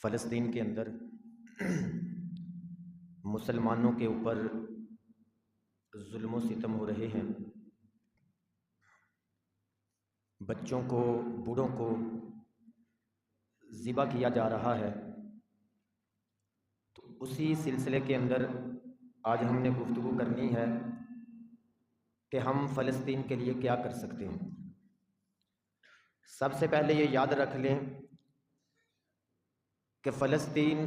فلسطین کے اندر مسلمانوں کے اوپر ظلم و ستم ہو رہے ہیں، بچوں کو بوڑھوں کو ذبح کیا جا رہا ہے۔ تو اسی سلسلے کے اندر آج ہم نے گفتگو کرنی ہے کہ ہم فلسطین کے لیے کیا کر سکتے ہیں۔ سب سے پہلے یہ یاد رکھ لیں کہ فلسطین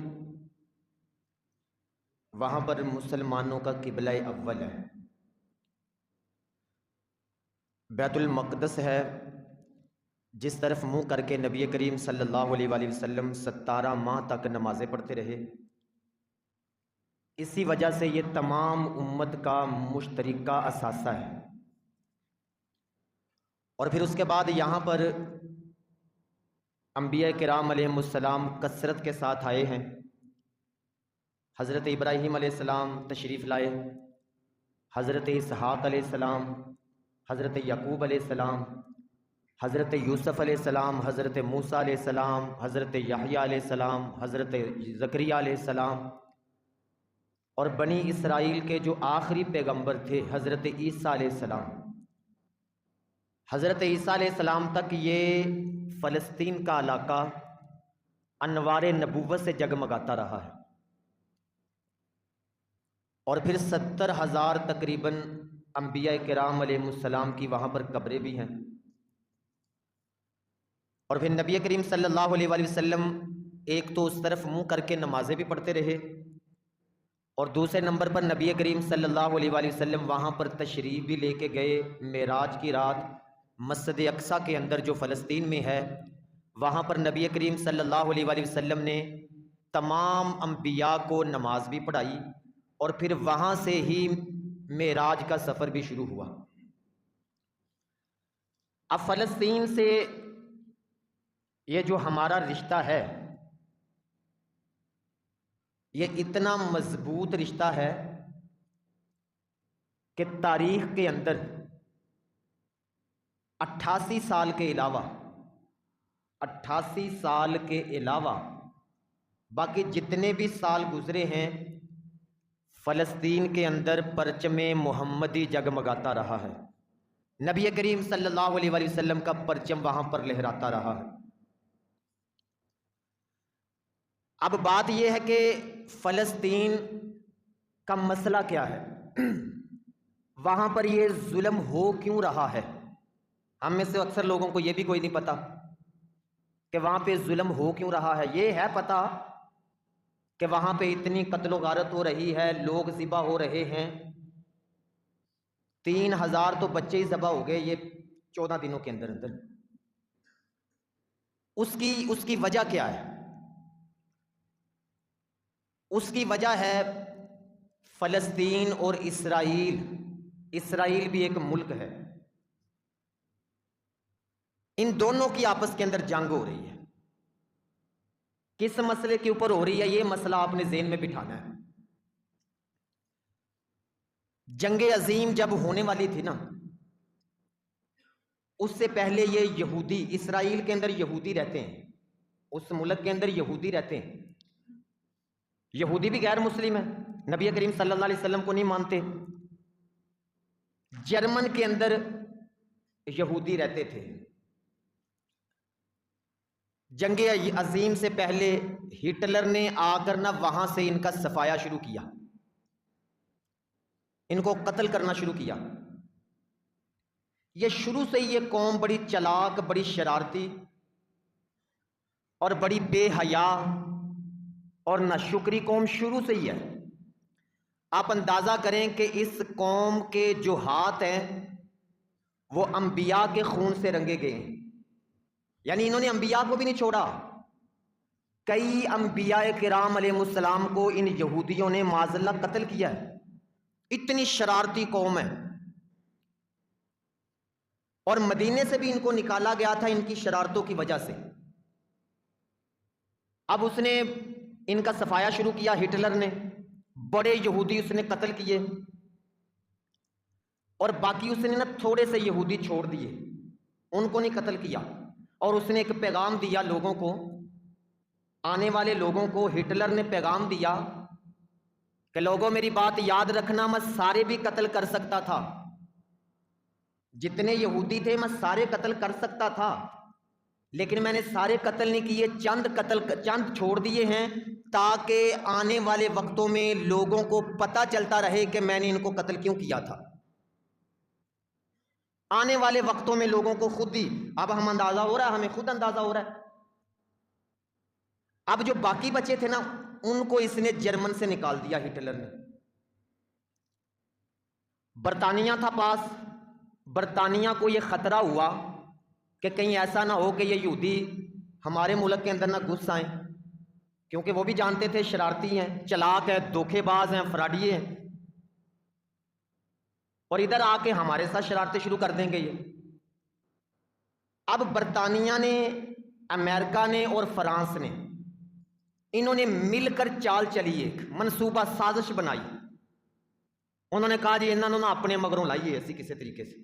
وہاں پر مسلمانوں کا قبلہ اول ہے، بیت المقدس ہے، جس طرف منہ کر کے نبی کریم صلی اللہ علیہ وآلہ وسلم 17 ماہ تک نمازیں پڑھتے رہے۔ اسی وجہ سے یہ تمام امت کا مشترکہ اثاثہ ہے۔ اور پھر اس کے بعد یہاں پر انبیاء کرام علیہم السلام کثرت کے ساتھ آئے ہیں۔ حضرت ابراہیم علیہ السلام تشریف لائے، حضرت اسحاق علیہ السلام، حضرت یعقوب علیہ السلام، حضرت یوسف علیہ السلام، حضرت موسیٰ علیہ السلام، حضرت یحییٰ علیہ السلام، حضرت زکریا علیہ السلام، اور بنی اسرائیل کے جو آخری پیغمبر تھے حضرت عیسیٰ علیہ السلام۔ حضرت عیسیٰ علیہ السلام تک یہ فلسطین کا علاقہ انوار نبوت سے جگمگاتا رہا ہے، اور پھر 70,000 تقریباً انبیاء کرام علیہ السلام کی وہاں پر قبریں بھی ہیں۔ اور پھر نبی کریم صلی اللہ علیہ وآلہ وسلم ایک تو اس طرف منہ کر کے نمازیں بھی پڑھتے رہے، اور دوسرے نمبر پر نبی کریم صلی اللہ علیہ وآلہ وسلم وہاں پر تشریف بھی لے کے گئے۔ معراج کی رات مسجد اقصیٰ کے اندر جو فلسطین میں ہے، وہاں پر نبی کریم صلی اللہ علیہ وآلہ وسلم نے تمام انبیاء کو نماز بھی پڑھائی، اور پھر وہاں سے ہی معراج کا سفر بھی شروع ہوا۔ اب فلسطین سے یہ جو ہمارا رشتہ ہے، یہ اتنا مضبوط رشتہ ہے کہ تاریخ کے اندر 88 سال کے علاوہ 88 سال کے علاوہ باقی جتنے بھی سال گزرے ہیں، فلسطین کے اندر پرچم محمدی جگمگاتا رہا ہے۔ نبی کریم صلی اللہ علیہ وآلہ وسلم کا پرچم وہاں پر لہراتا رہا ہے۔ اب بات یہ ہے کہ فلسطین کا مسئلہ کیا ہے، وہاں پر یہ ظلم ہو کیوں رہا ہے۔ ہم میں سے اکثر لوگوں کو یہ بھی کوئی نہیں پتا کہ وہاں پہ ظلم ہو کیوں رہا ہے۔ یہ ہے پتا کہ وہاں پہ اتنی قتل و غارت ہو رہی ہے، لوگ ذبح ہو رہے ہیں، 3,000 تو بچے ہی ذبح ہو گئے یہ 14 دنوں کے اندر اندر۔ اس کی وجہ کیا ہے؟ اس کی وجہ ہے فلسطین اور اسرائیل۔ اسرائیل بھی ایک ملک ہے، ان دونوں کی آپس کے اندر جنگ ہو رہی ہے۔ کس مسئلے کے اوپر ہو رہی ہے، یہ مسئلہ آپ نے ذہن میں بٹھانا ہے۔ جنگ عظیم جب ہونے والی تھی نا، اس سے پہلے یہ یہودی، اسرائیل کے اندر یہودی رہتے ہیں، اس ملک کے اندر یہودی رہتے ہیں۔ یہودی بھی غیر مسلم ہیں، نبی کریم صلی اللہ علیہ وسلم کو نہیں مانتے۔ جرمن کے اندر یہودی رہتے تھے۔ جنگ عظیم سے پہلے ہٹلر نے آ کر نہ وہاں سے ان کا صفایا شروع کیا، ان کو قتل کرنا شروع کیا۔ یہ شروع سے ہی یہ قوم بڑی چلاک، بڑی شرارتی اور بڑی بے حیا اور ناشکری قوم شروع سے ہی ہے۔ آپ اندازہ کریں کہ اس قوم کے جو ہاتھ ہیں وہ انبیاء کے خون سے رنگے گئے ہیں، یعنی انہوں نے انبیاء کو بھی نہیں چھوڑا۔ کئی انبیاء کرام علیہ السلام کو ان یہودیوں نے معاذ اللہ قتل کیا ہے۔ اتنی شرارتی قوم ہے، اور مدینے سے بھی ان کو نکالا گیا تھا ان کی شرارتوں کی وجہ سے۔ اب اس نے ان کا صفایا شروع کیا، ہٹلر نے، بڑے یہودی اس نے قتل کیے، اور باقی اس نے نا تھوڑے سے یہودی چھوڑ دیے، ان کو نہیں قتل کیا۔ اور اس نے ایک پیغام دیا لوگوں کو، آنے والے لوگوں کو ہٹلر نے پیغام دیا کہ لوگوں میری بات یاد رکھنا، میں سارے بھی قتل کر سکتا تھا، جتنے یہودی تھے میں سارے قتل کر سکتا تھا، لیکن میں نے سارے قتل نہیں کیے، چند چھوڑ دیے ہیں تاکہ آنے والے وقتوں میں لوگوں کو پتہ چلتا رہے کہ میں نے ان کو قتل کیوں کیا تھا۔ آنے والے وقتوں میں لوگوں کو خود ہی اب ہم اندازہ ہو رہا ہے، ہمیں خود اندازہ ہو رہا ہے۔ اب جو باقی بچے تھے نا، ان کو اس نے جرمن سے نکال دیا، ہٹلر نے۔ برطانیہ تھا پاس، برطانیہ کو یہ خطرہ ہوا کہ کہیں ایسا نہ ہو کہ یہ یہودی ہمارے ملک کے اندر نہ گھس آئیں، کیونکہ وہ بھی جانتے تھے شرارتی ہیں، چلاک ہیں، دھوکے باز ہیں، فراڈی ہیں، اور ادھر آ کے ہمارے ساتھ شرارتیں شروع کر دیں گے یہ۔ اب برطانیہ نے، امریکہ نے اور فرانس نے، انہوں نے مل کر چال چلی، ایک منصوبہ سازش بنائی۔ انہوں نے کہا جی انہوں نے اپنے مگروں لائیے ایسی کسی طریقے سے،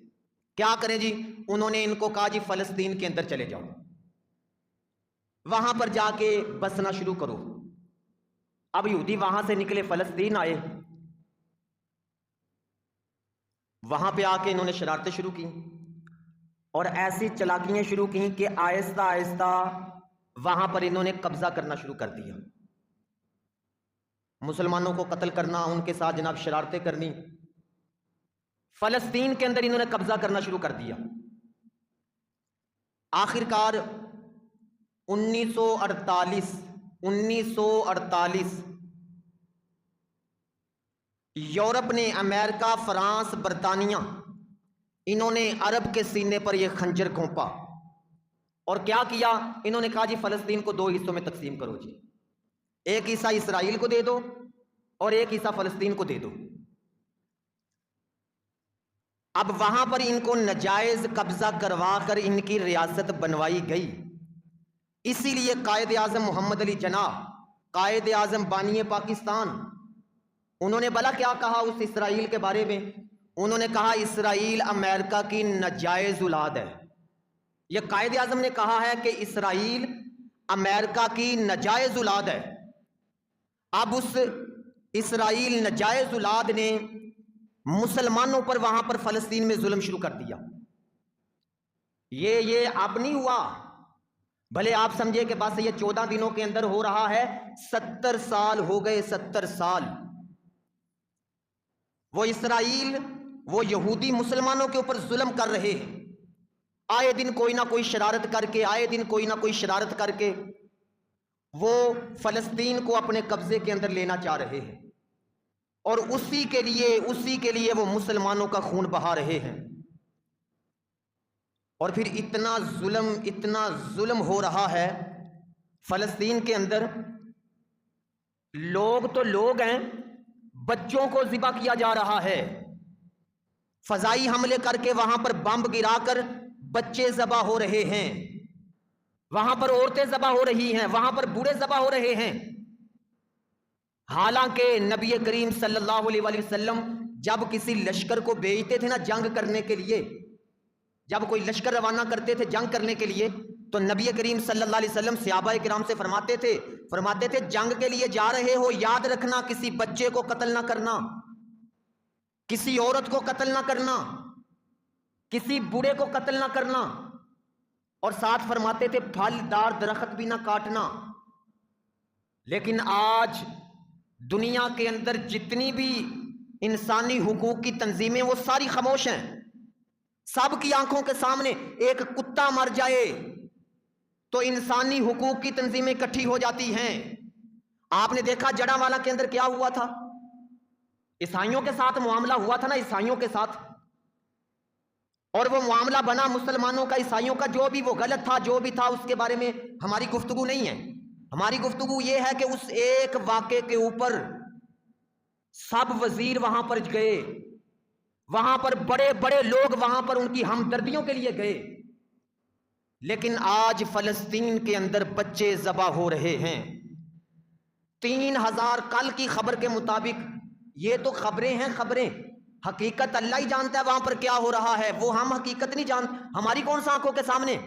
کیا کریں جی؟ انہوں نے ان کو کہا جی فلسطین کے اندر چلے جاؤ، وہاں پر جا کے بسنا شروع کرو۔ اب یہودی وہاں سے نکلے، فلسطین آئے، وہاں پہ آ کے انہوں نے شرارتیں شروع کی اور ایسی چلاکیاں شروع کی کہ آہستہ آہستہ وہاں پر انہوں نے قبضہ کرنا شروع کر دیا، مسلمانوں کو قتل کرنا، ان کے ساتھ جناب شرارتیں کرنی۔ فلسطین کے اندر انہوں نے قبضہ کرنا شروع کر دیا۔ آخر کار 1948 یورپ نے، امریکہ، فرانس، برطانیہ، انہوں نے عرب کے سینے پر یہ خنجر گھونپا اور کیا کیا؟ انہوں نے کہا جی فلسطین کو 2 حصوں میں تقسیم کرو جی، ایک حصہ اسرائیل کو دے دو اور ایک حصہ فلسطین کو دے دو۔ اب وہاں پر ان کو ناجائز قبضہ کروا کر ان کی ریاست بنوائی گئی۔ اسی لیے قائد اعظم محمد علی جناح، قائد اعظم بانی پاکستان، انہوں نے بلا کیا کہا اس اسرائیل کے بارے میں؟ انہوں نے کہا اسرائیل امریکہ کی ناجائز اولاد ہے۔ یہ قائد اعظم نے کہا ہے کہ اسرائیل امریکہ کی ناجائز اولاد ہے۔ اب اس اسرائیل ناجائز اولاد نے مسلمانوں پر وہاں پر فلسطین میں ظلم شروع کر دیا۔ یہ اب نہیں ہوا، بھلے آپ سمجھے کہ بس یہ 14 دنوں کے اندر ہو رہا ہے، 70 سال ہو گئے، 70 سال وہ اسرائیل، وہ یہودی مسلمانوں کے اوپر ظلم کر رہے ہیں، آئے دن کوئی نہ کوئی شرارت کر کے، آئے دن کوئی نہ کوئی شرارت کر کے وہ فلسطین کو اپنے قبضے کے اندر لینا چاہ رہے ہیں، اور اسی کے لیے وہ مسلمانوں کا خون بہا رہے ہیں۔ اور پھر اتنا ظلم ہو رہا ہے فلسطین کے اندر، لوگ تو لوگ ہیں، بچوں کو ذبح کیا جا رہا ہے، فضائی حملے کر کے وہاں پر بمب گرا کر بچے ذبح ہو رہے ہیں، وہاں پر عورتیں ذبح ہو رہی ہیں، وہاں پر بوڑھے ذبح ہو رہے ہیں۔ حالانکہ نبی کریم صلی اللہ علیہ وسلم جب کسی لشکر کو بھیجتے تھے نا جنگ کرنے کے لیے، جب کوئی لشکر روانہ کرتے تھے جنگ کرنے کے لیے، تو نبی کریم صلی اللہ علیہ وسلم صحابہ کرام سے فرماتے تھے جنگ کے لیے جا رہے ہو، یاد رکھنا کسی بچے کو قتل نہ کرنا، کسی عورت کو قتل نہ کرنا، کسی بوڑھے کو قتل نہ کرنا، اور ساتھ فرماتے تھے پھل دار درخت بھی نہ کاٹنا۔ لیکن آج دنیا کے اندر جتنی بھی انسانی حقوق کی تنظیمیں وہ ساری خاموش ہیں۔ سب کی آنکھوں کے سامنے ایک کتا مر جائے تو انسانی حقوق کی تنظیمیں اکٹھی ہو جاتی ہیں۔ آپ نے دیکھا جڑاوالا کے اندر کیا ہوا تھا، عیسائیوں کے ساتھ معاملہ ہوا تھا نا، عیسائیوں کے ساتھ، اور وہ معاملہ بنا مسلمانوں کا، عیسائیوں کا، جو بھی وہ غلط تھا، جو بھی تھا، اس کے بارے میں ہماری گفتگو نہیں ہے۔ ہماری گفتگو یہ ہے کہ اس ایک واقعے کے اوپر سب وزیر وہاں پر گئے، وہاں پر بڑے بڑے لوگ وہاں پر ان کی ہمدردیوں کے لیے گئے، لیکن آج فلسطین کے اندر بچے ذبح ہو رہے ہیں۔ 3000 کل کی خبر کے مطابق، یہ تو خبریں ہیں، خبریں، حقیقت اللہ ہی جانتا ہے وہاں پر کیا ہو رہا ہے، وہ ہم حقیقت نہیں جانتے، ہماری کون سا آنکھوں کے سامنے،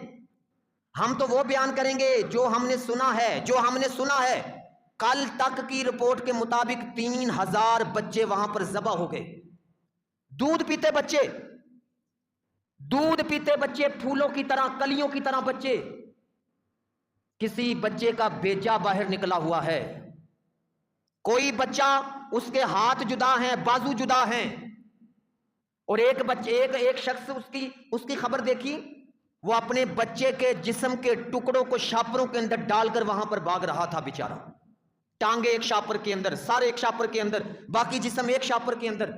ہم تو وہ بیان کریں گے جو ہم نے سنا ہے، جو ہم نے سنا ہے۔ کل تک کی رپورٹ کے مطابق 3000 بچے وہاں پر ذبح ہو گئے، دودھ پیتے بچے، دودھ پیتے بچے، پھولوں کی طرح، کلیوں کی طرح بچے۔ کسی بچے کا بیجا باہر نکلا ہوا ہے، کوئی بچہ اس کے ہاتھ جدا ہیں، بازو جدا ہیں، اور ایک بچے، ایک شخص اس کی خبر دیکھی، وہ اپنے بچے کے جسم کے ٹکڑوں کو شاپروں کے اندر ڈال کر وہاں پر بھاگ رہا تھا بیچارہ، ٹانگیں ایک شاپر کے اندر، سارے ایک شاپر کے اندر، باقی جسم ایک شاپر کے اندر۔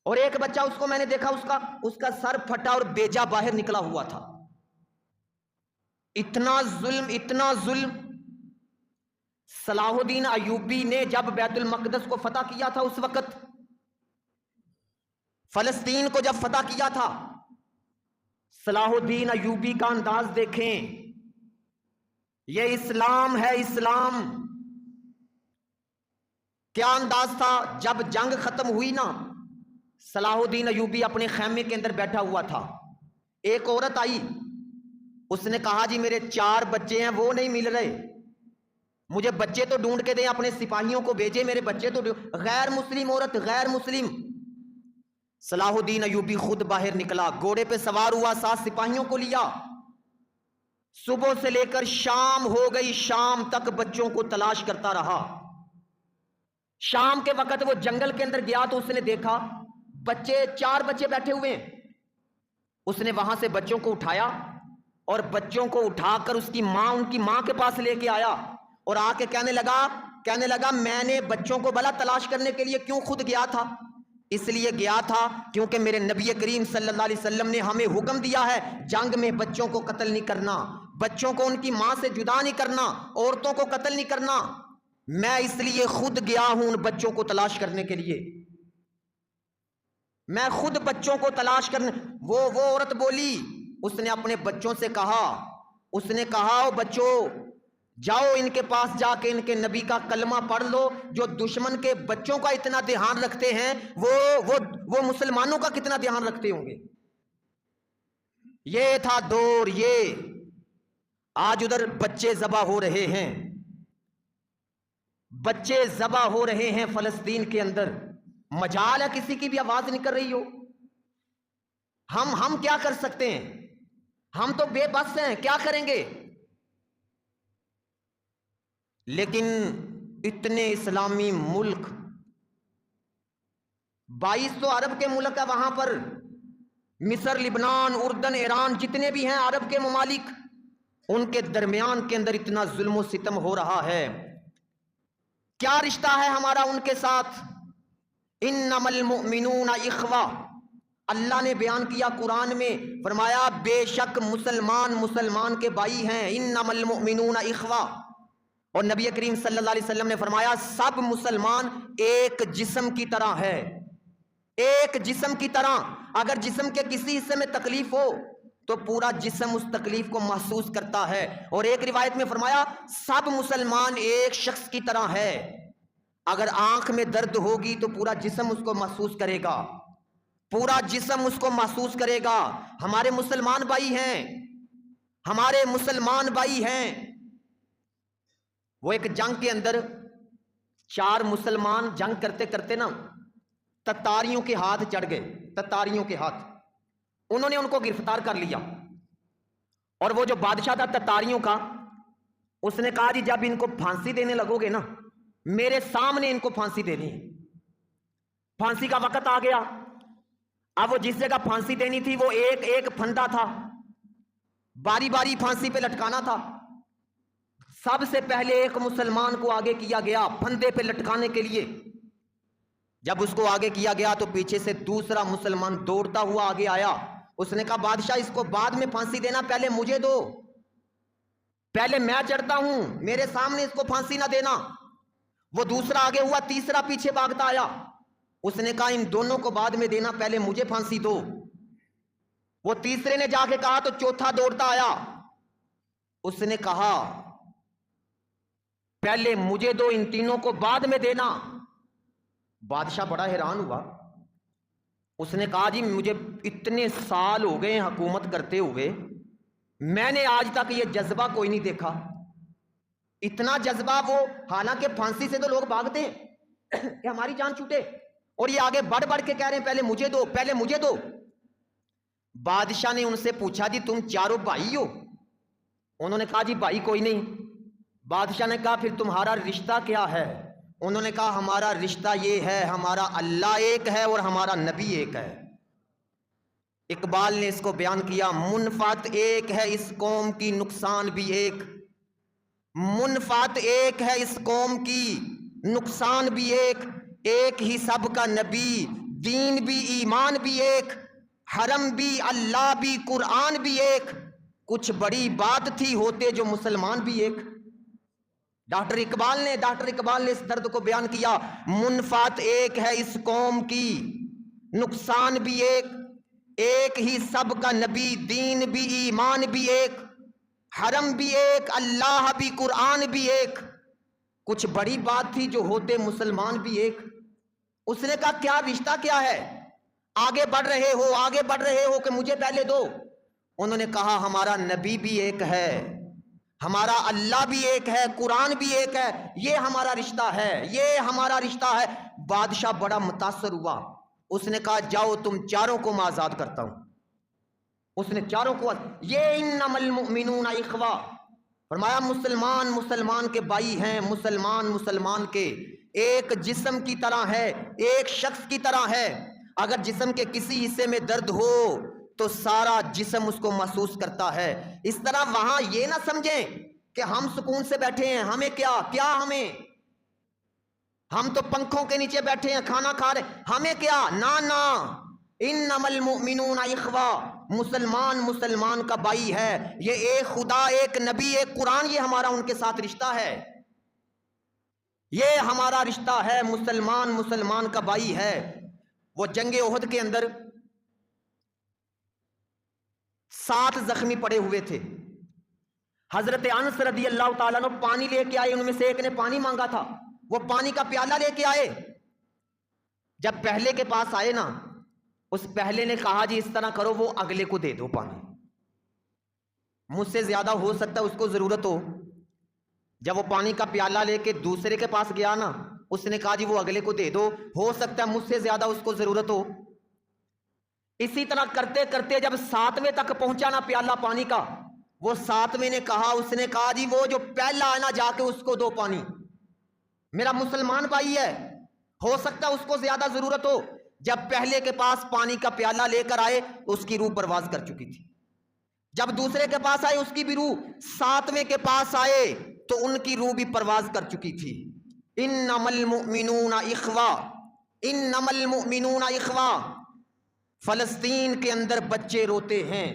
اور ایک بچہ، اس کو میں نے دیکھا، اس کا سر پھٹا اور بیجا باہر نکلا ہوا تھا۔ اتنا ظلم، اتنا ظلم۔ صلاح الدین ایوبی نے جب بیت المقدس کو فتح کیا تھا، اس وقت فلسطین کو جب فتح کیا تھا، صلاح الدین ایوبی کا انداز دیکھیں، یہ اسلام ہے، اسلام۔ کیا انداز تھا؟ جب جنگ ختم ہوئی نا، صلاح الدین ایوبی اپنے خیمے کے اندر بیٹھا ہوا تھا، ایک عورت آئی، اس نے کہا جی میرے 4 بچے ہیں، وہ نہیں مل رہے، مجھے بچے تو ڈھونڈ کے دیں، اپنے سپاہیوں کو بھیجے، میرے بچے تو غیر مسلم عورت، غیر مسلم۔ صلاح الدین ایوبی خود باہر نکلا، گھوڑے پہ سوار ہوا، 7 سپاہیوں کو لیا، صبح سے لے کر شام ہو گئی، شام تک بچوں کو تلاش کرتا رہا۔ شام کے وقت وہ جنگل کے اندر گیا تو اس نے دیکھا بچے، 4 بچے بیٹھے ہوئے ہیں۔ اس نے وہاں سے بچوں کو اٹھایا اور بچوں کو اٹھا کر ان کی ماں کے پاس لے کے آیا، اور آ کے کہنے لگا میں نے بچوں کو بھلا تلاش کرنے کے لیے کیوں خود گیا تھا؟ اس لیے گیا تھا کیونکہ میرے نبی کریم صلی اللہ علیہ وسلم نے ہمیں حکم دیا ہے جنگ میں بچوں کو قتل نہیں کرنا، بچوں کو ان کی ماں سے جدا نہیں کرنا، عورتوں کو قتل نہیں کرنا۔ میں اس لیے خود گیا ہوں ان بچوں کو تلاش کرنے کے لیے، میں خود بچوں کو تلاش کرنے۔ وہ عورت بولی، اس نے اپنے بچوں سے کہا، اس نے کہا او بچوں، جاؤ ان کے پاس جا کے ان کے نبی کا کلمہ پڑھ لو، جو دشمن کے بچوں کا اتنا دھیان رکھتے ہیں وہ مسلمانوں کا کتنا دھیان رکھتے ہوں گے۔ یہ تھا دور، یہ آج ادھر بچے ذبح ہو رہے ہیں، بچے ذبح ہو رہے ہیں فلسطین کے اندر، مجال ہے کسی کی بھی آواز نہیں کر رہی ہو۔ ہم کیا کر سکتے ہیں؟ ہم تو بے بس ہیں، کیا کریں گے؟ لیکن اتنے اسلامی ملک، 2200 عرب کے ملک ہے وہاں پر، مصر، لبنان، اردن، ایران، جتنے بھی ہیں عرب کے ممالک، ان کے درمیان کے اندر اتنا ظلم و ستم ہو رہا ہے۔ کیا رشتہ ہے ہمارا ان کے ساتھ؟ انما المؤمنون اخوہ، اللہ نے بیان کیا قرآن میں، فرمایا بے شک مسلمان کے بھائی ہیں، انما المؤمنون اخوہ۔ اور نبی کریم صلی اللہ علیہ وسلم نے فرمایا سب مسلمان ایک جسم کی طرح ہے، ایک جسم کی طرح۔ اگر جسم کے کسی حصے میں تکلیف ہو تو پورا جسم اس تکلیف کو محسوس کرتا ہے۔ اور ایک روایت میں فرمایا سب مسلمان ایک شخص کی طرح ہے، اگر آنکھ میں درد ہوگی تو پورا جسم اس کو محسوس کرے گا، پورا جسم اس کو محسوس کرے گا۔ ہمارے مسلمان بھائی ہیں، ہمارے مسلمان بھائی ہیں۔ وہ ایک جنگ کے اندر 4 مسلمان جنگ کرتے کرتے نا تتاریوں کے ہاتھ چڑھ گئے، تتاریوں کے ہاتھ، انہوں نے ان کو گرفتار کر لیا، اور وہ جو بادشاہ تھا تتاریوں کا، اس نے کہا جی جب ان کو پھانسی دینے لگو گے نا، میرے سامنے ان کو پھانسی دینی ہے۔ پھانسی کا وقت آ گیا، اب وہ جس جگہ پھانسی دینی تھی وہ ایک پھندا تھا، باری باری پھانسی پہ لٹکانا تھا۔ سب سے پہلے ایک مسلمان کو آگے کیا گیا پھندے پہ لٹکانے کے لیے۔ جب اس کو آگے کیا گیا تو پیچھے سے دوسرا مسلمان دوڑتا ہوا آگے آیا، اس نے کہا بادشاہ اس کو بعد میں پھانسی دینا، پہلے مجھے دو، پہلے میں چڑھتا ہوں، میرے سامنے اس کو پھانسی نہ دینا۔ وہ دوسرا آگے ہوا، تیسرا پیچھے بھاگتا آیا، اس نے کہا ان دونوں کو بعد میں دینا، پہلے مجھے پھانسی دو۔ وہ تیسرے نے جا کے کہا تو چوتھا دوڑتا آیا، اس نے کہا پہلے مجھے دو، ان تینوں کو بعد میں دینا۔ بادشاہ بڑا حیران ہوا، اس نے کہا جی مجھے اتنے سال ہو گئے حکومت کرتے ہوئے، میں نے آج تک یہ جذبہ کوئی نہیں دیکھا، اتنا جذبہ وہ، حالانکہ پھانسی سے تو لوگ بھاگتے ہیں کہ ہماری جان چھوٹے، اور یہ آگے بڑھ بڑھ کے کہہ رہے ہیں پہلے مجھے دو، پہلے مجھے دو۔ بادشاہ نے ان سے پوچھا جی تم چاروں بھائی ہو؟ انہوں نے کہا جی بھائی کوئی نہیں۔ بادشاہ نے کہا پھر تمہارا رشتہ کیا ہے؟ انہوں نے کہا ہمارا رشتہ یہ ہے، ہمارا اللہ ایک ہے اور ہمارا نبی ایک ہے۔ اقبال نے اس کو بیان کیا، منفعت ایک ہے اس قوم کی، نقصان بھی ایک۔ منفعت ایک ہے اس قوم کی، نقصان بھی ایک، ایک ہی سب کا نبی، دین بھی ایمان بھی ایک، حرم بھی اللہ بھی قرآن بھی ایک، کچھ بڑی بات تھی ہوتے جو مسلمان بھی ایک۔ ڈاکٹر اقبال نے اس درد کو بیان کیا، منفعت ایک ہے اس قوم کی، نقصان بھی ایک، ایک ہی سب کا نبی، دین بھی ایمان بھی ایک، حرم بھی ایک، اللہ بھی قرآن بھی ایک، کچھ بڑی بات تھی جو ہوتے مسلمان بھی ایک۔ اس نے کہا کیا رشتہ کیا ہے؟ آگے بڑھ رہے ہو کہ مجھے پہلے دو۔ انہوں نے کہا ہمارا نبی بھی ایک ہے، ہمارا اللہ بھی ایک ہے، قرآن بھی ایک ہے، یہ ہمارا رشتہ ہے، یہ ہمارا رشتہ ہے۔ بادشاہ بڑا متاثر ہوا، اس نے کہا جاؤ تم چاروں کو میں آزاد کرتا ہوں۔ اس نے چاروں کو، یہ انما المؤمنون اخوہ، فرمایا مسلمان کے بھائی ہیں، مسلمان کے ایک جسم کی طرح ہے، ایک شخص کی طرح ہے۔ اگر جسم کے کسی حصے میں درد ہو تو سارا جسم اس کو محسوس کرتا ہے۔ اس طرح وہاں یہ نہ سمجھیں کہ ہم سکون سے بیٹھے ہیں، ہمیں کیا ہم تو پنکھوں کے نیچے بیٹھے ہیں، کھانا کھا رہے، ہمیں کیا؟ نا انما المؤمنون اخوہ، مسلمان کا بھائی ہے، یہ ایک خدا، ایک نبی، ایک قرآن، یہ ہمارا ان کے ساتھ رشتہ ہے، یہ ہمارا رشتہ ہے، مسلمان کا بھائی ہے۔ وہ جنگ احد کے اندر 7 زخمی پڑے ہوئے تھے، حضرت انس رضی اللہ تعالیٰ عنہ پانی لے کے آئے، ان میں سے ایک نے پانی مانگا تھا، وہ پانی کا پیالہ لے کے آئے۔ جب پہلے کے پاس آئے نا، اس پہلے نے کہا جی اس طرح کرو، وہ اگلے کو دے دو پانی، مجھ سے زیادہ ہو سکتا ہے اس کو ضرورت ہو۔ جب وہ پانی کا پیالہ لے کے دوسرے کے پاس گیا نا، اس نے کہا جی وہ اگلے کو دے دو، ہو سکتا ہے مجھ سے زیادہ اس کو ضرورت ہو۔ اسی طرح کرتے کرتے جب 7ویں تک پہنچا نا پیالہ پانی کا، وہ 7ویں نے کہا، اس نے کہا جی وہ جو پہلا ہے نا جا کے اس کو دو پانی، میرا مسلمان بھائی ہے، ہو سکتا ہے اس کو زیادہ ضرورت ہو۔ جب پہلے کے پاس پانی کا پیالہ لے کر آئے، اس کی روح پرواز کر چکی تھی۔ جب دوسرے کے پاس آئے، اس کی بھی روح، 7ویں کے پاس آئے تو ان کی روح بھی پرواز کر چکی تھی۔ انما المؤمنون اخوہ، انما المؤمنون اخوہ۔ فلسطین کے اندر بچے روتے ہیں،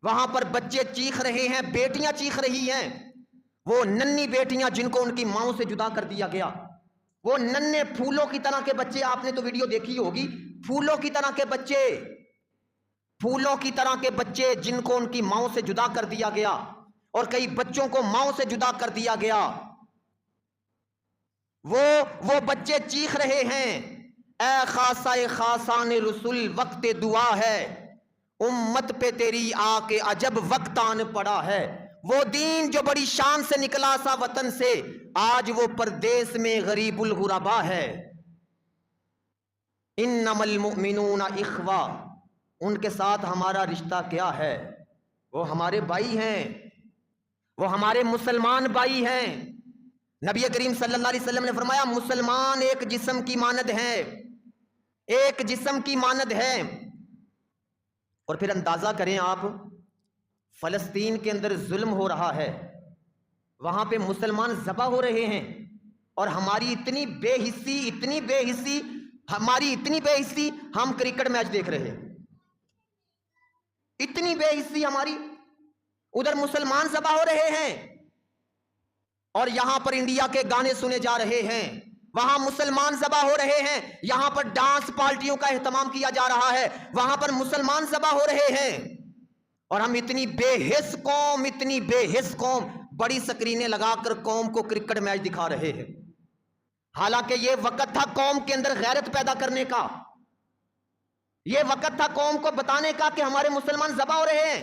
وہاں پر بچے چیخ رہے ہیں، بیٹیاں چیخ رہی ہیں، وہ ننھی بیٹیاں جن کو ان کی ماؤں سے جدا کر دیا گیا، وہ ننھے پھولوں کی طرح کے بچے، آپ نے تو ویڈیو دیکھی ہوگی، پھولوں کی طرح کے بچے، پھولوں کی طرح کے بچے جن کو ان کی ماؤں سے جدا کر دیا گیا، اور کئی بچوں کو ماؤں سے جدا کر دیا گیا۔ وہ بچے چیخ رہے ہیں، اے خاصہ خاصان رسول وقت دعا ہے، امت پہ تیری آ کے عجب وقت آن پڑا ہے۔ وہ دین جو بڑی شان سے نکلا سا وطن سے، آج وہ پردیس میں غریب الغربا ہے۔ انما المؤمنون اخوہ، ان کے ساتھ ہمارا رشتہ کیا ہے؟ وہ ہمارے بھائی ہیں، وہ ہمارے مسلمان بھائی ہیں۔ نبی کریم صلی اللہ علیہ وسلم نے فرمایا مسلمان ایک جسم کی مانند ہیں، ایک جسم کی مانند ہے۔ اور پھر اندازہ کریں آپ، فلسطین کے اندر ظلم ہو رہا ہے، وہاں پہ مسلمان ذبح ہو رہے ہیں، اور ہماری اتنی بے حسی، ہماری اتنی بے حسی، ہم کرکٹ میچ دیکھ رہے ہیں، اتنی بے حسی ہماری، ادھر مسلمان ذبح ہو رہے ہیں، اور یہاں پر انڈیا کے گانے سنے جا رہے ہیں، وہاں مسلمان ذبح ہو رہے ہیں، یہاں پر ڈانس پارٹیوں کا اہتمام کیا جا رہا ہے، وہاں پر مسلمان ذبح ہو رہے ہیں، اور ہم اتنی بے حس قوم بڑی سکرینیں لگا کر قوم کو کرکٹ میچ دکھا رہے ہیں۔ حالانکہ یہ وقت تھا قوم کے اندر غیرت پیدا کرنے کا، یہ وقت تھا قوم کو بتانے کا کہ ہمارے مسلمان ذبح ہو رہے ہیں۔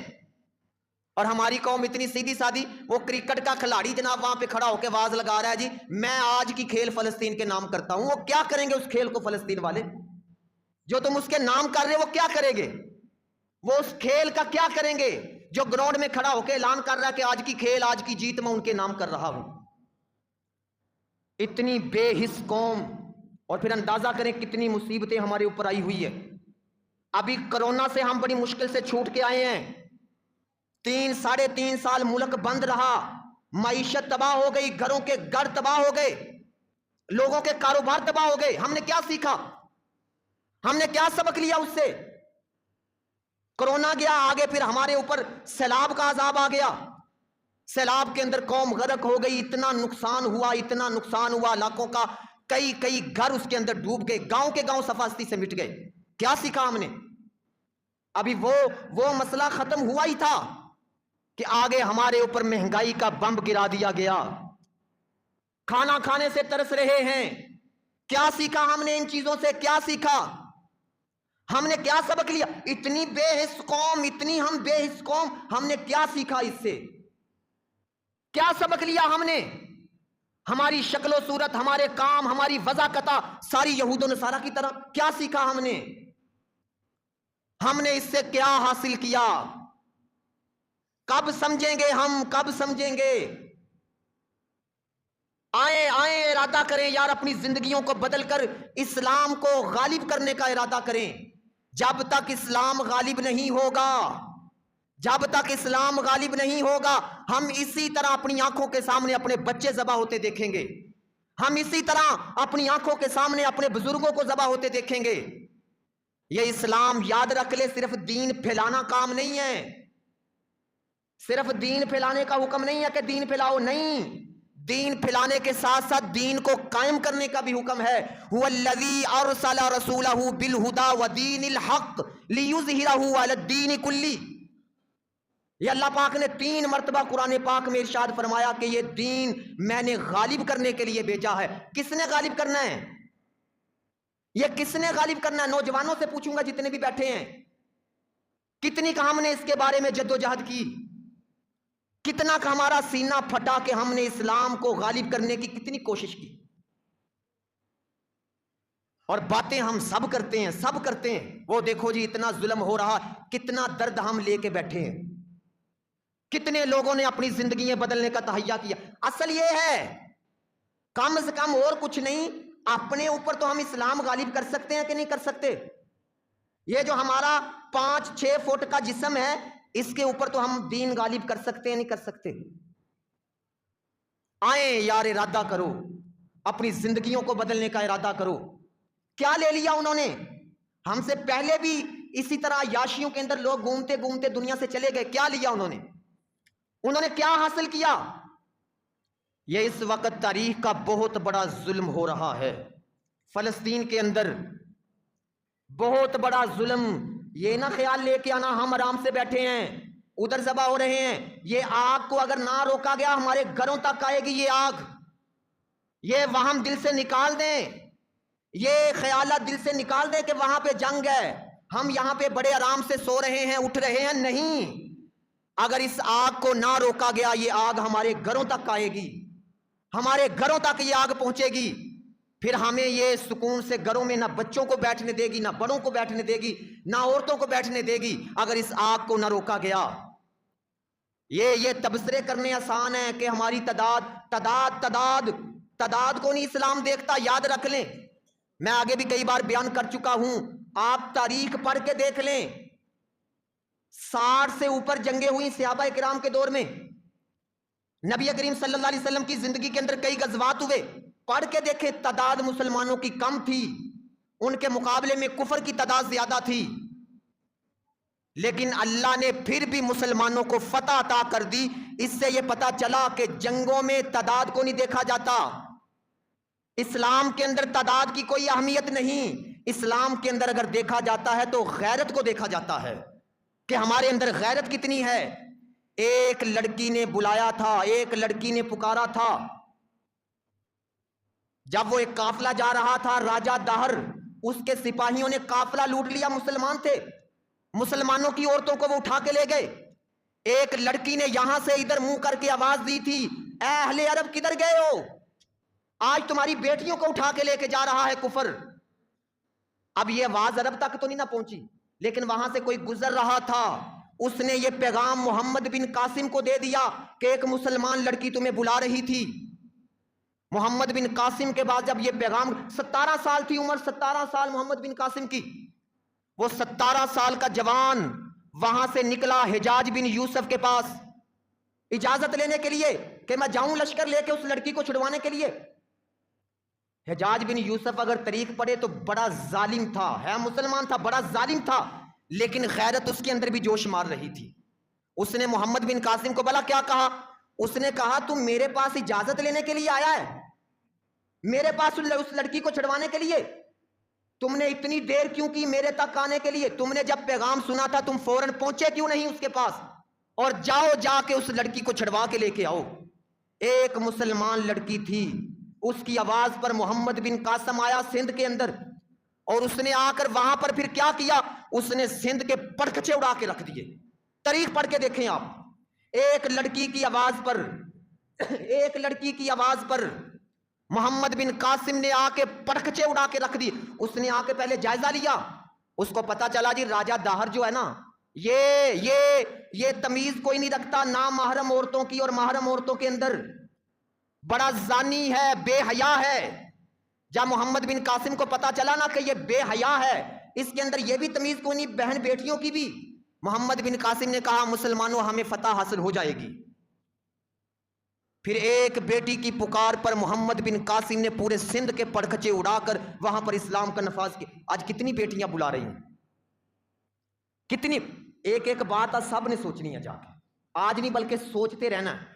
اور ہماری قوم اتنی سیدھی سادی، وہ کرکٹ کا کھلاڑی جناب وہاں پہ کھڑا ہو کے آواز لگا رہا ہے جی میں آج کی کھیل فلسطین کے نام کرتا ہوں. وہ کیا کریں گے اس کھیل کو فلسطین والے؟ جو تم اس کے نام کر رہے وہ کیا کریں گے؟ وہ اس کھیل کا کیا کریں گے جو گراؤنڈ میں کھڑا ہو کے اعلان کر رہا ہے کہ آج کی کھیل، آج کی جیت میں ان کے نام کر رہا ہوں. اتنی بے حس قوم. اور پھر اندازہ کریں کتنی مصیبتیں ہمارے اوپر آئی ہوئی ہے. ابھی کرونا سے ہم بڑی مشکل سے چھوٹ کے آئے ہیں. 3-3.5 سال ملک بند رہا، معیشت تباہ ہو گئی، گھروں کے گھر تباہ ہو گئے، لوگوں کے کاروبار تباہ ہو گئے. ہم نے کیا سیکھا؟ ہم نے کیا سبق لیا اس سے؟ کرونا گیا، آگے پھر ہمارے اوپر سیلاب کا عذاب آ گیا. سیلاب کے اندر قوم غرق ہو گئی. اتنا نقصان ہوا، اتنا نقصان ہوا، لاکھوں کا کئی گھر اس کے اندر ڈوب گئے، گاؤں کے گاؤں صفاستی سے مٹ گئے. کیا سیکھا ہم نے؟ ابھی وہ مسئلہ ختم ہوا ہی تھا کہ آگے ہمارے اوپر مہنگائی کا بمب گرا دیا گیا. کھانا کھانے سے ترس رہے ہیں. کیا سیکھا ہم نے ان چیزوں سے؟ کیا سیکھا ہم نے؟ کیا سبق لیا؟ اتنی بے حس قوم، اتنی ہم بے حس قوم، ہم نے کیا سیکھا اس سے؟ کیا سبق لیا ہم نے؟ ہماری شکل و صورت، ہمارے کام، ہماری وضاحت ساری یہود و نصارہ کی طرح. کیا سیکھا ہم نے؟ ہم نے اس سے کیا حاصل کیا؟ کب سمجھیں گے ہم؟ کب سمجھیں گے؟ آئیں ارادہ کریں یار، اپنی زندگیوں کو بدل کر اسلام کو غالب کرنے کا ارادہ کریں. جب تک اسلام غالب نہیں ہوگا، جب تک اسلام غالب نہیں ہوگا، ہم اسی طرح اپنی آنکھوں کے سامنے اپنے بچے ذبح ہوتے دیکھیں گے. ہم اسی طرح اپنی آنکھوں کے سامنے اپنے بزرگوں کو ذبح ہوتے دیکھیں گے. یہ اسلام یاد رکھ لے، صرف دین پھیلانا کام نہیں ہے. صرف دین پھیلانے کا حکم نہیں ہے کہ دین پھیلاؤ، نہیں. دین پھیلانے کے ساتھ ساتھ دین کو قائم کرنے کا بھی حکم ہے. هو الذی ارسل رسولہ بالہدی ودین الحق لیظہرہ علی الدین کلہ. یہ اللہ پاک نے 3 مرتبہ قرآن پاک میں ارشاد فرمایا کہ یہ دین میں نے غالب کرنے کے لیے بھیجا ہے. کس نے غالب کرنا ہے؟ یہ کس نے غالب کرنا ہے؟ نوجوانوں سے پوچھوں گا جتنے بھی بیٹھے ہیں، کتنی کا ہم نے اس کے بارے میں جد و جہد کی؟ کتنا کا ہمارا سینہ پھٹا کہ ہم نے اسلام کو غالب کرنے کی کتنی کوشش کی؟ اور باتیں ہم سب کرتے ہیں، سب کرتے ہیں. وہ دیکھو جی اتنا ظلم ہو رہا، کتنا درد ہم لے کے بیٹھے ہیں. کتنے لوگوں نے اپنی زندگیاں بدلنے کا تہیہ کیا. اصل یہ ہے کم سے کم اور کچھ نہیں، اپنے اوپر تو ہم اسلام غالب کر سکتے ہیں کہ نہیں کر سکتے؟ یہ جو ہمارا 5-6 فٹ کا جسم ہے، اس کے اوپر تو ہم دین غالب کر سکتے ہیں نہیں کر سکتے؟ آئیں یار ارادہ کرو، اپنی زندگیوں کو بدلنے کا ارادہ کرو. کیا لے لیا انہوں نے؟ ہم سے پہلے بھی اسی طرح عیاشیوں کے اندر لوگ گھومتے گھومتے دنیا سے چلے گئے. کیا لیا انہوں نے کیا حاصل کیا؟ یہ اس وقت تاریخ کا بہت بڑا ظلم ہو رہا ہے فلسطین کے اندر، بہت بڑا ظلم. یہ نہ خیال لے کے آنا ہم آرام سے بیٹھے ہیں، ادھر ذبح ہو رہے ہیں. یہ آگ کو اگر نہ روکا گیا ہمارے گھروں تک آئے گی. یہ آگ، یہ وہم دل سے نکال دیں، یہ خیالات دل سے نکال دیں کہ وہاں پہ جنگ ہے، ہم یہاں پہ بڑے آرام سے سو رہے ہیں، اٹھ رہے ہیں. نہیں، اگر اس آگ کو نہ روکا گیا یہ آگ ہمارے گھروں تک آئے گی، ہمارے گھروں تک یہ آگ پہنچے گی. پھر ہمیں یہ سکون سے گھروں میں نہ بچوں کو بیٹھنے دے گی، نہ بڑوں کو بیٹھنے دے گی، نہ عورتوں کو بیٹھنے دے گی اگر اس آگ کو نہ روکا گیا. یہ تبصرے کرنے آسان ہیں کہ ہماری تعداد کو نہیں اسلام دیکھتا. یاد رکھ لیں، میں آگے بھی کئی بار بیان کر چکا ہوں، آپ تاریخ پڑھ کے دیکھ لیں. 60 سے اوپر جنگیں ہوئی صحابہ کرام کے دور میں. نبی کریم صلی اللہ علیہ وسلم کی زندگی کے اندر کئی غزوات ہوئے. پڑھ کے دیکھیں، تعداد مسلمانوں کی کم تھی، ان کے مقابلے میں کفر کی تعداد زیادہ تھی. لیکن اللہ نے پھر بھی مسلمانوں کو فتح عطا کر دی. اس سے یہ پتا چلا کہ جنگوں میں تعداد کو نہیں دیکھا جاتا. اسلام کے اندر تعداد کی کوئی اہمیت نہیں. اسلام کے اندر اگر دیکھا جاتا ہے تو غیرت کو دیکھا جاتا ہے کہ ہمارے اندر غیرت کتنی ہے. ایک لڑکی نے بلایا تھا، ایک لڑکی نے پکارا تھا. جب وہ ایک قافلہ جا رہا تھا، راجہ دہر اس کے سپاہیوں نے قافلہ لوٹ لیا. مسلمان تھے، مسلمانوں کی عورتوں کو وہ اٹھا کے لے گئے. ایک لڑکی نے یہاں سے ادھر منہ کر کے آواز دی تھی، اے اہل عرب کدھر گئے ہو؟ آج تمہاری بیٹیوں کو اٹھا کے لے کے جا رہا ہے کفر۔ اب یہ آواز عرب تک تو نہیں نہ پہنچی، لیکن وہاں سے کوئی گزر رہا تھا، اس نے یہ پیغام محمد بن قاسم کو دے دیا کہ ایک مسلمان لڑکی تمہیں بلا رہی تھی۔ محمد بن قاسم کے بعد جب یہ پیغام، 17 سال تھی عمر، 17 سال محمد بن قاسم کی، وہ 17 سال کا جوان وہاں سے نکلا حجاج بن یوسف کے پاس اجازت لینے کے لیے کہ میں جاؤں لشکر لے کے اس لڑکی کو چھڑوانے کے لیے۔ حجاج بن یوسف اگر طریق پڑے تو بڑا ظالم تھا، ہے مسلمان تھا، بڑا ظالم تھا، لیکن غیرت اس کے اندر بھی جوش مار رہی تھی۔ اس نے محمد بن قاسم کو بلا کیا کہا؟ اس نے کہا تم میرے پاس اجازت لینے کے لیے آیا ہے، میرے پاس اس لڑکی کو چھڑوانے کے لیے؟ تم نے اتنی دیر کیوں کی میرے تک آنے کے لیے؟ تم نے جب پیغام سنا تھا تم فوراً پہنچے کیوں نہیں اس کے پاس؟ اور جاؤ جا کے اس لڑکی کو چھڑوا کے لے کے آؤ۔ ایک مسلمان لڑکی تھی، اس کی آواز پر محمد بن قاسم آیا سندھ کے اندر، اور اس نے آ کر وہاں پر پھر کیا کیا؟ اس نے سندھ کے پرکھچے اڑا کے رکھ دیے۔ تاریخ پڑھ کے دیکھیں آپ، ایک لڑکی کی آواز پر، ایک لڑکی کی آواز پر محمد بن قاسم نے آ کے پرکھچے اڑا کے رکھ دی۔ اس نے آ کے پہلے جائزہ لیا، اس کو پتا چلا جی راجہ داہر جو ہے نا، یہ تمیز کوئی نہیں رکھتا نا محرم عورتوں کی اور محرم عورتوں کے اندر، بڑا زانی ہے، بے حیا ہے۔ جب محمد بن قاسم کو پتا چلا نا کہ یہ بے حیا ہے، اس کے اندر یہ بھی تمیز کوئی نہیں، بہن بیٹیوں کی بھی، محمد بن قاسم نے کہا مسلمانوں ہمیں فتح حاصل ہو جائے گی۔ پھر ایک بیٹی کی پکار پر محمد بن قاسم نے پورے سندھ کے پرکھچے اڑا کر وہاں پر اسلام کا نفاذ کیا۔ آج کتنی بیٹیاں بلا رہی ہیں، کتنی، ایک ایک بات سب نے سوچنی ہے جا کے، آج نہیں بلکہ سوچتے رہنا ہے۔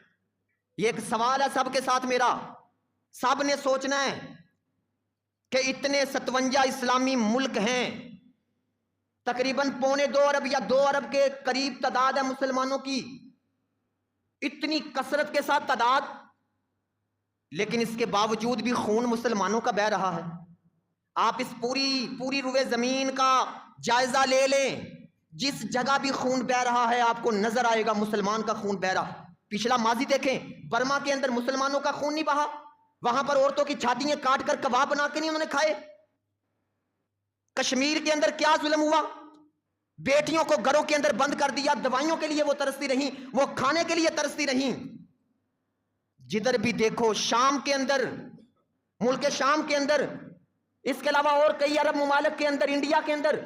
یہ ایک سوال ہے سب کے ساتھ میرا، سب نے سوچنا ہے کہ اتنے 57 اسلامی ملک ہیں، تقریباً 1.25 ارب یا 2 ارب کے قریب تعداد ہے مسلمانوں کی، اتنی کثرت کے ساتھ تعداد، لیکن اس کے باوجود بھی خون مسلمانوں کا بہہ رہا ہے۔ آپ اس پوری روئے زمین کا جائزہ لے لیں، جس جگہ بھی خون بہہ رہا ہے آپ کو نظر آئے گا مسلمان کا خون بہہ رہا۔ پچھلا ماضی دیکھیں، برما کے اندر مسلمانوں کا خون نہیں بہا، وہاں پر عورتوں کی چھاتیاں کاٹ کر کباب بنا کے نہیں انہوں نے کھائے۔ کشمیر کے اندر کیا ظلم ہوا، بیٹیوں کو گھروں کے اندر بند کر دیا، دوائیوں کے لیے وہ ترستی رہیں، وہ کھانے کے لیے ترستی رہیں۔ جدھر بھی دیکھو، شام کے اندر، ملک شام کے اندر، اس کے علاوہ اور کئی عرب ممالک کے اندر، انڈیا کے اندر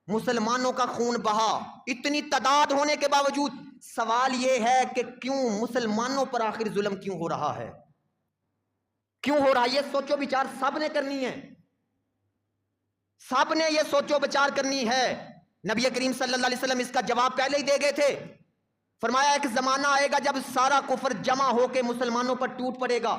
مسلمانوں کا خون بہا، اتنی تعداد ہونے کے باوجود۔ سوال یہ ہے کہ کیوں مسلمانوں پر آخر ظلم کیوں ہو رہا ہے، کیوں ہو رہا ہے؟ یہ سوچو بچار سب نے کرنی ہے، سب نے یہ سوچو بچار کرنی ہے۔ نبی کریم صلی اللہ علیہ وسلم اس کا جواب پہلے ہی دے گئے تھے، فرمایا ایک زمانہ آئے گا جب سارا کفر جمع ہو کے مسلمانوں پر ٹوٹ پڑے گا۔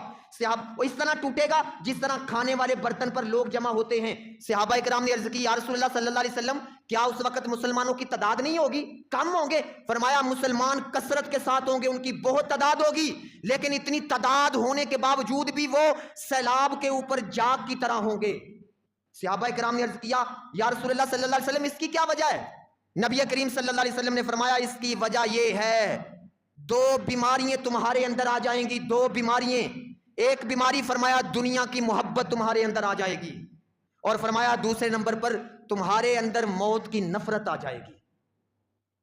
وہ اس طرح ٹوٹے گا جس طرح کھانے والے برتن پر لوگ جمع ہوتے ہیں۔ صحابہ کرام نے عرض کی یا رسول اللہ صلی اللہ علیہ وسلم کیا اس وقت مسلمانوں کی تعداد نہیں ہوگی، کم ہوں گے؟ فرمایا مسلمان کثرت کے ساتھ ہوں گے، ان کی بہت تعداد ہوگی، لیکن اتنی تعداد ہونے کے باوجود بھی وہ سیلاب کے اوپر جاگ کی طرح ہوں گے۔ صحابہ کرام نے عرض کیا یا رسول اللہ صلی اللہ علیہ وسلم اس کی کیا وجہ ہے؟ نبی کریم صلی اللہ علیہ وسلم نے فرمایا اس کی وجہ یہ ہے 2 بیماریاں تمہارے اندر آ جائیں گی، 2 بیماریاں۔ ایک بیماری فرمایا دنیا کی محبت تمہارے اندر آ جائے گی، اور فرمایا دوسرے نمبر پر تمہارے اندر موت کی نفرت آ جائے گی۔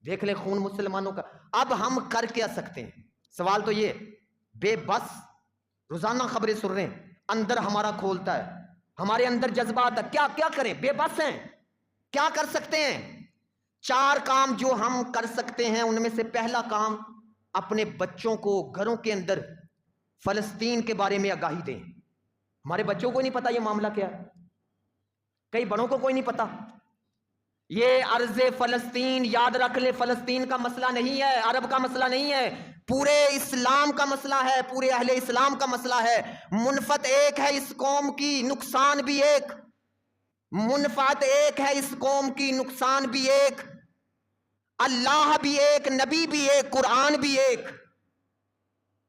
دیکھ لے خون مسلمانوں کا۔ اب ہم کر کیا سکتے ہیں؟ سوال تو یہ، بے بس روزانہ خبریں سن رہے ہیں، اندر ہمارا کھولتا ہے، ہمارے اندر جذبات ہے، کیا کریں؟ بے بس ہیں، کیا کر سکتے ہیں؟ 4 کام جو ہم کر سکتے ہیں، ان میں سے پہلا کام اپنے بچوں کو گھروں کے اندر فلسطین کے بارے میں آگاہی دیں۔ ہمارے بچوں کو نہیں پتا یہ معاملہ کیا ہے، کئی بڑوں کو کوئی نہیں پتا۔ یہ ارض فلسطین، یاد رکھ لے، فلسطین کا مسئلہ نہیں ہے، عرب کا مسئلہ نہیں ہے، پورے اسلام کا مسئلہ ہے، پورے اہل اسلام کا مسئلہ ہے۔ منفعت ایک ہے اس قوم کی، نقصان بھی ایک، منفعت ایک ہے اس قوم کی، نقصان بھی ایک، اللہ بھی ایک، نبی بھی ایک، قرآن بھی ایک۔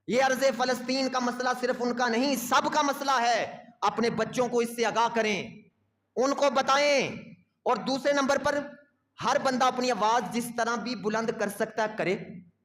یہ ارض فلسطین کا مسئلہ صرف ان کا نہیں، سب کا مسئلہ ہے۔ اپنے بچوں کو اس سے آگاہ کریں، ان کو بتائیں، اور دوسرے نمبر پر ہر بندہ اپنی آواز جس طرح بھی بلند کر سکتا ہے کرے۔